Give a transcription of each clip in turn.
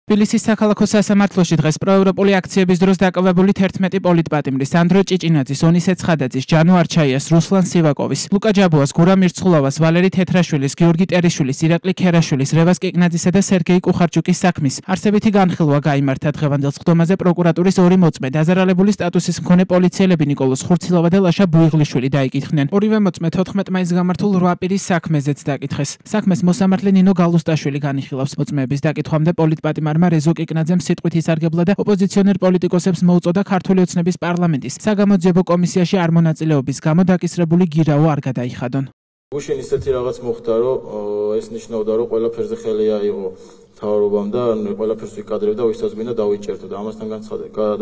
თბილისის საქალაქო სასამართლოში დღეს პროევროპული აქციების დროს დაკავებული 11 პოლიტპატიმრის სანდრო ჭიჭინაძის, ონისე ცხადაძის, ჯანო არჩაიას, რუსლან სივაკოვის, ლუკა ჯაბუას, გურამ მირცხულავას, ვალერი თეთრაშვილის, გიორგი ტერიშვილის, ირაკლი ქერაშვილის, რევას კიკნაძისა და სერგეი კუხარჩუკის საქმის არსებითი განხილვა გაიმართა დღევანდელ სხდომაზე პროკურატურის ორი მოწმე დაზარალებული სტატუსის მქონე პოლიციელები ნიკოლოზ ხურცილავა და ლაშა ბუიღლიშვილი დაიკითხნენ. ორივე მოწმე 14 მაისს გამართულ 8 პირის საქმეზეც დაკითხეს. საქმეს მოსამართლე ნინო გალუსტაშვილი განიხილავს. მოწმეების დაკითხვამდე პოლიტპატიმარმა რეზო კიკნაძემ სიტყვით ისარგებლა და ოპოზიციონერ პოლიტიკოსებს მოუწოდა ქართული ოცნების პარლამენტის საგამოძიებო კომისიაში არ მონაწილეობის გამო დაკისრებული გირაო არ გადაიხადონ. გუშინ ისეთი რაღაც მოხდა, რომ ეს ნიშნავდა, რომ ყველაფერზე ხელი აიღო მთავრობამ და ყველაფერს ვიკადრებდა, ვისაც მინდა დავიჭერდო და ამასთან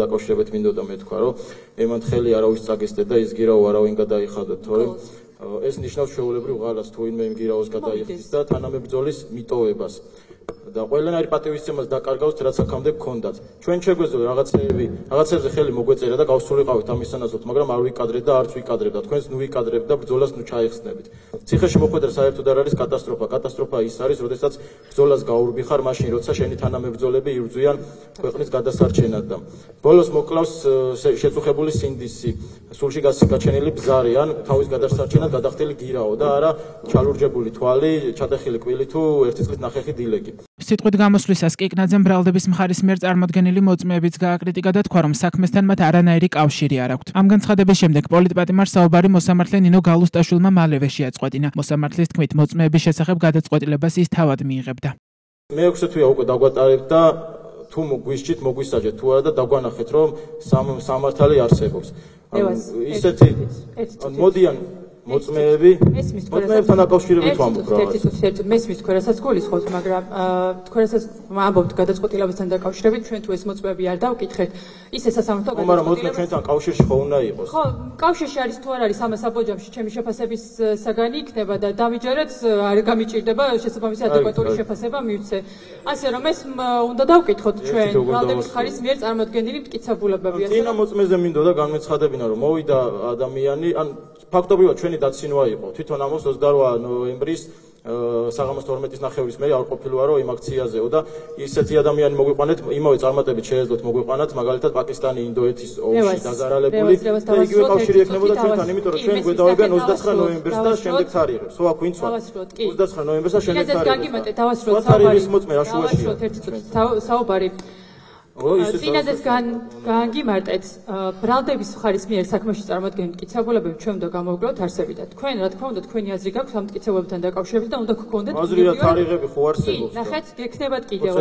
დაკავშირებით მინდოდა მეთქვა, რომ ემან ხელი არავის წაგესდეთ და ის გირაო არავინ გადაიხადოთ, თორემ ეს ნიშნავს ჩვეულებრივ ღალატს თუ ვინმე იმ გირაოს გადაიხდის და თანამებრძოლის მიტოვებას. და ყველანაირი პატივისცემას დაკარგავს, რაც აქამდე გქონდათ. ჩვენ შეგვეძლო რაღაცებზე ხელი მოგვეწერა და გავსულიყავით ამის სანაცვლოდ, მაგრამ არ ვიკადრეთ და არც ვიკადრებდა. თქვენს ნუ ვიკადრებთ და ბრძოლას ნუ ჩაიხსნებით. ციხეში მოხვედრა საერთოდ არ არის კატასტროფა. კატასტროფა ის არის, როდესაც ბრძოლას გაურბი ხარ, მაშინ როცა შენი თანამებრძოლები იბრძვიან ქვეყნის გადასარჩენად და ბოლოს მოკლავს შეწუხებული სინდისი, სულში გაჩენილი ბზარი ან თავის გადასარჩენად გადახდილი გირაო და არა ჩალურჯებული თვალი, ჩატეხილი კვილი თუ ერთი წლის ნახევარი დილეგი. სიტყვით გამოსვლისას კიკნაძემ ბრალდების მხარის მიერ წარმოდგენილი მოწმეებიც გააკრიტიკა და თქვა, რომ საქმესთან მათ არანაირი კავშირი არ აქვთ. ამ განცხადების შემდეგ პოლიტპატიმარს საუბარი მოსამართლე ნინო გალუსტაშვილმა მალევე შეაწყვეტინა. მოსამართლის თქმით, მოწმეების შესახებ გადაწყვეტილებას ის თავად მიიღებდა. მე-6 თვეა უკვე დაგვატარებთ და თუ გვისჭით, მოგვისაჯეთ თუ არა და დაგვანახეთ, რომ სამართალი არსებობს. ისეთი მოდიან მოწმეებთან დაკავშირებით ვამბობ რაღაც. მესმის თქვენ რასაც გულისხმობთ, მაგრამ თქვენ რასაც ამბობთ გადაწყვეტილებასთან დაკავშირებით, ჩვენ თუ ეს მოწმეები არ დავკითხეთ, ისე სასამართლო გადაწყვეტილებას. მაგრამ მოწმე ჩვენთან კავშირში ხო უნდა იყოს? ხო, კავშირში არის თუ არ არის ამას აბოჯამში ჩემი შეფასების საგანი იქნება და დამიჯერეთ, არ გამიჭირდება შესაბამისი ადეკვატური შეფასება მივცე. ასე რომ ეს უნდა დავკითხოთ ჩვენ ბრალდების მხარის მიერ წარმოდგენილი მტკიცებულებები. წინა მოწმეზე მინდოდა განმეცხადებინა, რომ მოვიდა ადამიანი, ან ფაქტობრივად ჩვენი დაცინვა იყო. თვითონ ამას 28 ნოემბრის საღამოს 12-ის ნახევრის მე არ ყოფილვარ, რომ იმ აქციაზეო და ისეთი ადამიანი მოგვიყვანეთ, იმავე წარმატებით შეეძლოთ მოგვიყვანათ, მაგალითად პაკისტანი ინდოეთის ომში დაზარალებული და იგივე კავშირი ექნებოდა ჩვენთან, იმიტომ რომ ჩვენ გვედავებიან 29 ნოემბერს და შემდეგ თარიღებს. ხო, აქ ვინც ვარ? 29 ნოემბერს და შემდეგ თარიღებს. გაგიმატე, დავასრულოთ თარიღის მოწმე რა შუაშია? საუბარი წინაზეც გაანგიმარტეთ ბრალდების მხარის მიერ საქმეში წარმოდგენილი მტკიცებულებები ჩვენ უნდა გამოვგროვოთ არსებითად. თქვენ რა თქმა უნდა თქვენი აზრი გაქვთ ამ მტკიცებულებებთან დაკავშირებით და უნდა გქონდეთ აზრი რა თარიღები ხო არსებობს? ნახეთ, გექნებათ კიდევ.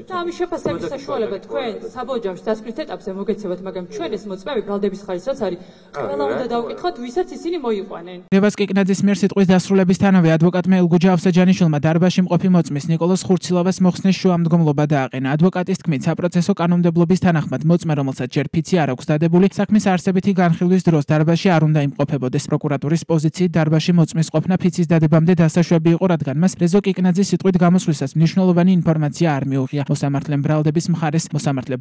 და ამის შეფასების საშუალება თქვენ საბოჯამში დასკვნის ეტაპზე მოგეცემათ, მაგრამ ჩვენ ეს მოწმეები ბრალდების მხარის რაც არის, ყველა უნდა დავკითხოთ, ვისაც ისინი მოიყვანენ. რევას კიკნაძის მიერ სიტყვის დასრულებისთანავე ადვოკატმა ელგუჯა ავსაჯანიშვილმა დარბაზში მყოფი მოწმის ნიკოლოზ ხურცილავას მოხსნის შუამდგომლობა დააყენა. ადვოკატის თქმით, საპროცესო კანონმდებლობის თანახმად მოწმე, რომელსაც ჯერ ფიცი არ აქვს დადებული, საქმის არსებითი განხილვის დროს დარბაზში არ უნდა იმყოფებოდეს. პროკურატურის პოზიციით დარბაზში მოწმის ყოფნა ფიცის დადებამდე დასაშვები იყო, რადგან მას რეზო კიკნაძის სიტყვით გამოსვლისას მნიშვნელოვანი ინფორმაცია არ მიუღია. მოსამართლე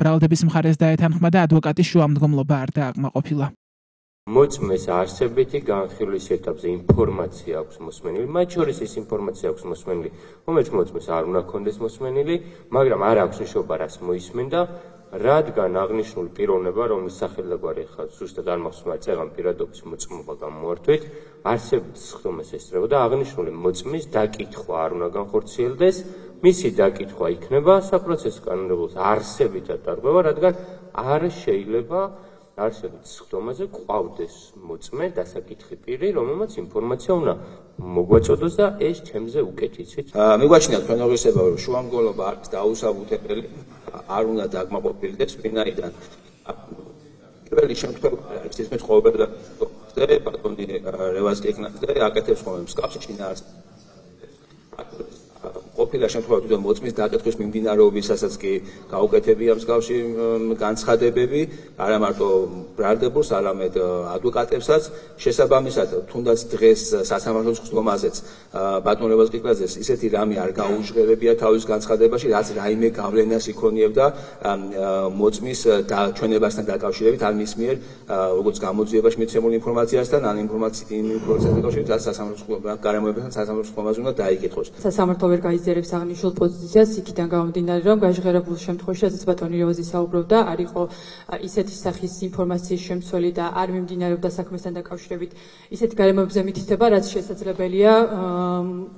ბრალდების მხარეს დაეთანხმა და ადვოკატის შუამდგომლობა არ დააკმაყოფილა. მოწმეს არსებითი განხილვის ეტაპზე ინფორმაცია აქვს მოსმენილი, მათ შორის ის ინფორმაცია აქვს მოსმენილი, რომელიც მოწმეს არ უნდა ქონდეს მოსმენილი, მაგრამ არ აქვს ნიშნობა რას მოისმენდა, რადგან აღნიშნული პიროვნება, რომლის სახელგვარი ხარ ზუსტად არ მახსოვს, წეღან პირადობის მოწმობა გამოართვით, არსებითი სხდომას ესწრება და აღნიშნული მოწმის დაკითხვა არ უნდა განხორციელდეს, მისი დაკითხვა იქნება საპროცესო კანონმდებლობის არსებითად დარღვევა, რადგან არ შეიძლება არსებითი სხდომაზე ყავდეს მოწმე დასაკითხი პირი, რომელმაც ინფორმაცია უნდა მოგვაწოდოს და ეს ჩემზე უკეთიცით. მიგვაჩნია თქვენოგისება, რომ შუამდგომლობა არის დაუსაბუთებელი, არ უნდა დაკმაყოფილდეს ვინაიდან პირველი შემთხვევა არის ის მეცხოველები და ბატონი რევას კიკნაძე აკეთებს ხოლმე მსგავსი შინაარსს. ყოფილა შემთხვევა თვითონ მოწმის დაკითხვის მიმდინარეობისასაც კი გაუკეთებია მსგავსი განცხადებები, არა მარტო ბრალდებულს, არამედ ადვოკატებსაც. შესაბამისად, თუნდაც დღეს სასამართლოს ხსნომაზეც ბატონ რევას კიკნაძეს ისეთი რამე არ გაუჟღერებია თავის განცხადებაში, რაც რაიმე გავლენას იქონიებდა მოწმის ჩვენებასთან დაკავშირებით, ან მის მიერ როგორც გამოძიებაში მიცემული ინფორმაციასთან, ან ინფორმაციასთან დაკავშირებით, რაც სასამართლოს გარემოებასთან სასამართლოს ხსნომაზე უნდა დაიკითხოს. სასამართლო ვერ განხორციელებს აღნიშნულ პოზიციას იქიდან გამომდინარე, რომ გაჟღერებულ შემთხვევაში, სადაც ბატონი რევაზი საუბრობდა, არ იყო ისეთი სახის ინფორმაციის შემცველი და არ მიმდინარეობდა საქმესთან დაკავშირებით ისეთი გარემოებზე მითითება,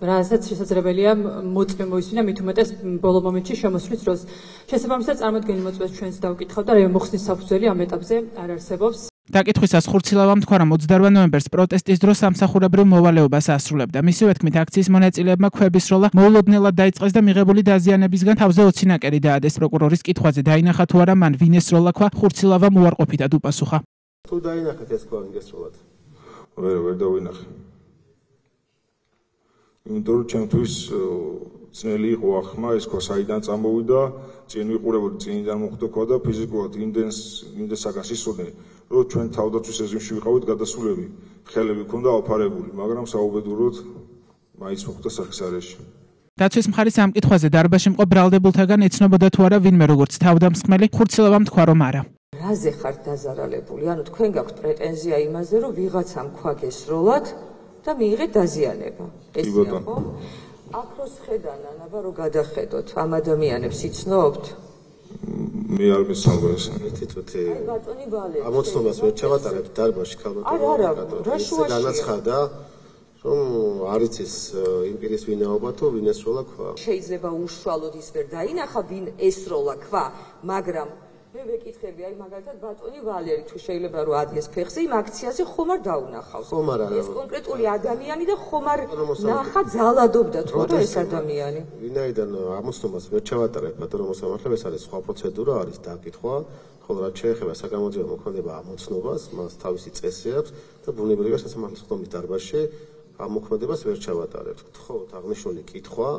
რასაც შესაძლებელია მოწმე მოისმინა, მით უმეტეს ბოლო მომენტში შემოსვლის დროს. შესაბამისად, წარმოდგენილ მოწმეს ჩვენს დავკითხავთ და მოხსნის საფუძველი ამ ეტაპზე არ არსებობს. დაკითხვისას ხურცილავამ თქვა, რომ 28 ნოემბერს პროტესტის დროს სამსახურებრივ მოვალეობას ასრულებდა. მისივე თქმით, აქციის მონაწილეებმა ქვების როლა მოულოდნელად დაიწყეს და მიღებული დაზიანებისგან თავზე 20 ნაკერი დაადეს. პროკურორის კითხვაზე დაინახა თუ არა მან ვინეს როლა ქვა, ხურცილავამ უარყოფითად უპასუხა. თუ დაინახეთ ეს ქვა ვინეს როლად? ვერ დავინახე. იმიტომ რომ ჩემთვის ძნელი იყო ახმა ეს ქვა საიდან წამოვიდა, წინ ვიყურებოდი წინიდან მოხდა ქვა და ფიზიკურად იმდენსაგან სისხლდე, რომ ჩვენ თავდაცვის რეზიმში ვიყავით გადასულები, ხელები ქონდა აფარებული, მაგრამ საუბედუროდ მაინც მოხდა სახის არეში. დაცვის მხარის ამ კითხვაზე დარბაზში მყოფ ბრალდებულთაგან ეცნობოდა თუ არა ვინმე როგორც თავდამსხმელი, ხურცილავამ თქვა რომ არა. რაზე ხართ დაზარალებული? ანუ თქვენ გაქვთ პრეტენზია იმაზე, რომ ვიღაცამ ქვა გესროლათ და მიიღეთ დაზიანება. ესეა ხო? აკროს ხედან ანაბა რომ გადახედოთ ამ ადამიანებს იცნობთ? მე არ მისალმე ეს. თვითონ ბატონი ვალე. ამოცნობას ვერ ჩავატარებთ დარბაზში ქალბატონი. რა შუაში? განაცხადა რომ არის ეს იმპერიის ვინაობა თუ ვინ ესროლა ქვა. შეიძლება უშუალოდ ის ვერ დაინახა ვინ ესროლა ქვა, მაგრამ მე ვეკითხები, აი მაგალითად ბატონი ვალერი თუ შეიძლება რომ ადგეს ფეხზე იმ აქციაზე ხომ არ დაუნახავს. ხომ არა. ეს კონკრეტული ადამიანი და ხომ არ ნახა ძალადობდა თუ არა ეს ადამიანი. ვინაიდან ამოცნობას ვერ ჩავატარებ ბატონო მოსამართლე, ეს არის სხვა პროცედურა, არის დაკითხვა, ხოლო რაც შეეხება საგამოძიებო მოქმედება ამოცნობას, მას თავისი წესი აქვს და ბუნებრივია სასამართლოს ხდომის დარბაზში ამ მოქმედებას ვერ ჩავატარებთ. გთხოვთ აღნიშნული კითხვა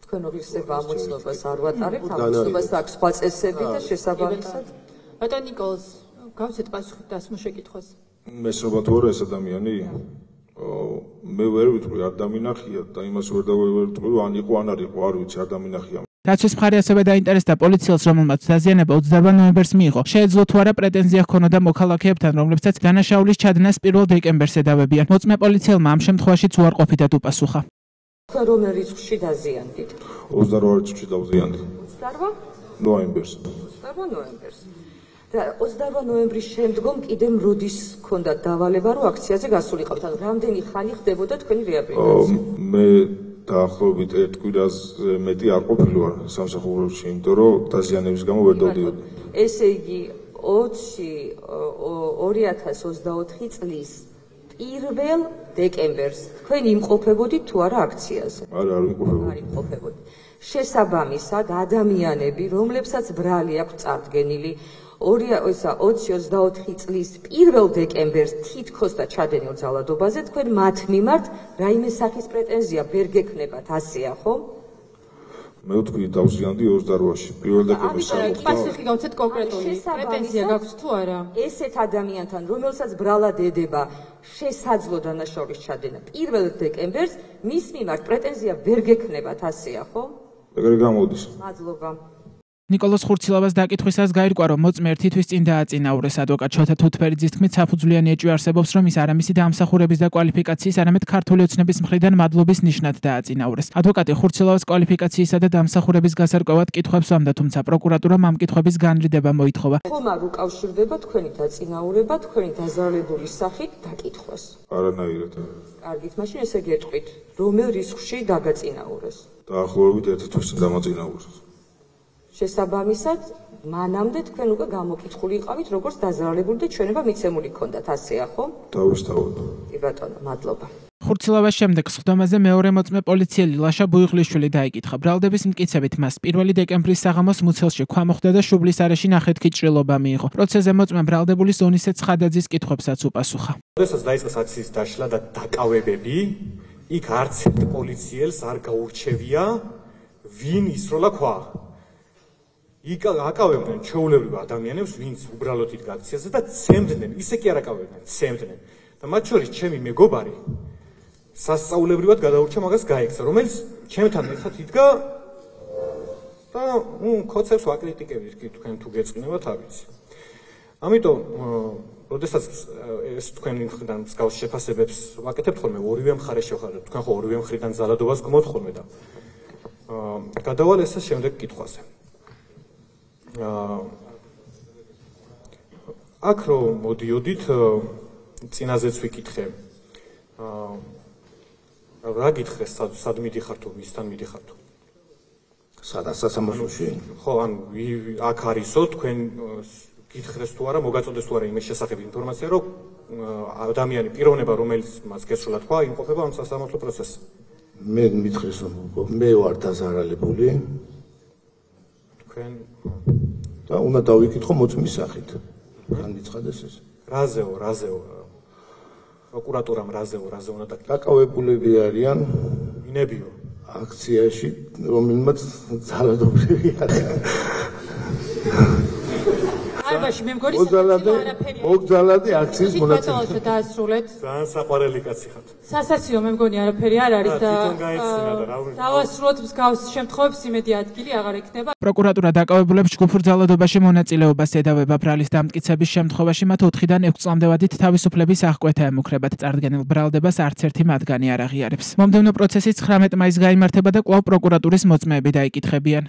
თქვენ ოღონდ ამოცნობას არ ვატარებთ, ამოცნობას აქვს სხვა წესები და შესაბამისად. ბატონ ნიკოლოზ, გავცეთ პასუხი დასმო შეკითხვას. მესრობა თუ არა ეს ადამიანი? მე ვერ ვიტყვი არ დამინახია და იმას ვერ ვიტყვი რომ ან იყო ან არ იყო, არ ვიცი, არ დამინახია. დაცვის მხარე ასევე დაინტერესდა პოლიციელს, რომელმაც დაზიანება 28 ნოემბერს მიიღო. შეეძლო თუ არა პრეტენზია ჰქონოდა მოქალაქეებთან, რომლებსაც დანაშაულის ჩადნას 1 დეკემბერს ედავებიან. მოწმე პოლიციელმა ამ შემთხვევაშიც უარყოფითად უპასუხა. თქვენ რომ რიცხვში დაზიანდით? 28 რიცხვში დავზიანდი. 28 ნოემბერს. 28 ნოემბერს. და 28 ნოემბრის შემდგომ კიდე როდის ჰქონდათ დავალება რომ აქციაზე გასულიყავთ? ანუ რამდენი ხანი ხდებოდა თქვენი რეაბილიტაცია? მე დაახლოებით 1 კვირას მეტი არ ყოფილი ვარ სამსახურებში, იმიტომ რომ დაზიანების გამო ვერ დავდიოდი. ესე იგი 2024 წლის 1 დეკემბერს თქვენ იმყოფებოდით თუ არა აქციაზე? არა, არ ვიმყოფებოდი. არ იმყოფებოდით. შესაბამისად, ადამიანები, რომლებსაც ბრალი აქვს წარდგენილი 2024 წლის 1 დეკემბერს თითქოს და ჩადენილ ძალადობაზე, თქვენ მათ მიმართ რაიმე სახის პრეტენზია ვერ გექნებათ, ასეა ხო? მე ვთქვი დავზიანდი 28-ში, 1 დეკემბერს. პასუხი გავცეთ კონკრეტული. პრეტენზია გაქვთ თუ არა? ესეთ ადამიანთან, რომელსაც ბრალად ედება შესაძლო დანაშაულის ჩადენა 1 დეკემბერს, მის მიმართ პრეტენზია ვერ გექნებათ, ასეა ხო? ეგრე გამოდის. მადლობა. ნიკოლოზ ხურცილავას დაკითხვისას გაირკვა, რომ მოწმე ერთი თვის წინ დააწინაურეს. ადვოკატ შოთა თუთფერიძის თქმით, საფუძვლიანი ეჭვი არსებობს, რომ ის არამისი დამსახურების და კვალიფიკაციის, არამედ ქართული ოცნების მხრიდან მადლობის ნიშნად დააწინაურეს. ადვოკატი ხურცილავას კვალიფიკაციისა და დამსახურების გასარკვევად კითხვებს ამდა, თუმცა პროკურატურამ ამ კითხვების განრიდება მოითხოვა. ხომ არ უკავშირდება თქვენი დაწინაურება თქვენი დაზარალებულის სახით დაკითხვას? არანაირად. კარგით, მაშინ ესე გეტყვით, რომელ რისკში დაგაწინაურეს? დაახლოებით 1 თვის წინ დამაწინაურეს. შესაბამისად, მანამდე თქვენ უკვე გამოკითხული იყავით, როგორც დაზარალებული და ჩვენება მიცემული ჰქონდათ, ასეა ხო? დავისთავოთ. კი ბატონო, მადლობა. ხურცილავას შემდეგ სხდომაზე მეორე მოწმე პოლიციელი ლაშა ბუიღლიშვილი დაიკითხა. ბრალდების მტკიცებით მას 1 დეკემბრის საღამოს მუცელში ქვა მოხდა და შუბლის არეში ნახეთქი ჭრილობა მიიღო. პროცესზე მოწმე ბრალდებული ზონისე ცხადაძის კითხვებსაც უპასუხა. როდესაც დაიწყეს აქციის დაშლა და დაკავებები, იქ არც ერთ პოლიციელს არ გაურჩევია ვინ ისროლა ქვა. იქ აკავებდნენ ჩვეულებრივ ადამიანებს, ვინც უბრალოდ იდგა აქციაზე და ცემდნენ, ისე კი არ აკავებდნენ, ცემდნენ. და მათ შორის ჩემი მეგობარი სასწაულებრივად გადაურჩა მაგას გაექცა, რომელიც ჩემთან ერთად იდგა და კოცებს ვაკრიტიკებდით, კი თქვენ თუ გეწყინებათ, ავიცი. ამიტომ, როდესაც ეს თქვენი მხრიდან მსგავს შეფასებებს ვაკეთებთ ხოლმე, ორივე მხარე შევხარდეთ, თქვენ ხო ორივე მხრიდან ძალადობას გმობთ ხოლმე და გადავალ ესე შემდეგ კითხვაზე. აქ რომ მოდიოდით, წინაზეც ვიკითხე. რა გითხრე, სად მიდიხარ თუ ვისთან მიდიხარ თუ? სადაც სასამართლოში? ხო, ან აქ არისო, თქვენ გითხრეს თუ არა, მოგაწოდეს თუ არა იმის შესახებ ინფორმაცია, რომ ადამიანი პიროვნება, რომელიც მას გესროლა თქვა, იმყოფება ამ სასამართლო პროცესში. მე მითხრეს რომ მე ვარ დაზარალებული. თქვენ და უნდა დავიკითხო მოწმის სახით. განიცხადეს ეს. რაზეო? პროკურატურამ რაზე უნდა დაკითხოს? დაკავებულები არიან ინებიო აქციაში, რომელმაც ძალადობრივი არის. ალბათ მე მგონი მოგზალადე აქციის მონაწილე დაასრულეთ. ძალიან საყვარელი კაცი ხართ. სასაცილო მე მგონი არაფერი არ არის და თვითონ გაეცინა და რა უნდა დავასრულოთ მსგავს შემთხვევებს იმედი ადგილი აღარ ექნება. პროკურატურა დაკავებულებს ჯგუფურ ძალადობაში მონაწილეობას ედავება ბრალის დამტკიცების შემთხვევაში მათ 4-დან 6 წლამდე ვადით თავისუფლების აღკვეთა ემუქრებათ. წარდგენილ ბრალდებას არც ერთი მათგანი არ აღიარებს. მომდევნო პროცესი 19 მაისს გაიმართება და კვლავ პროკურატურის მოწმეები დაიკითხებიან.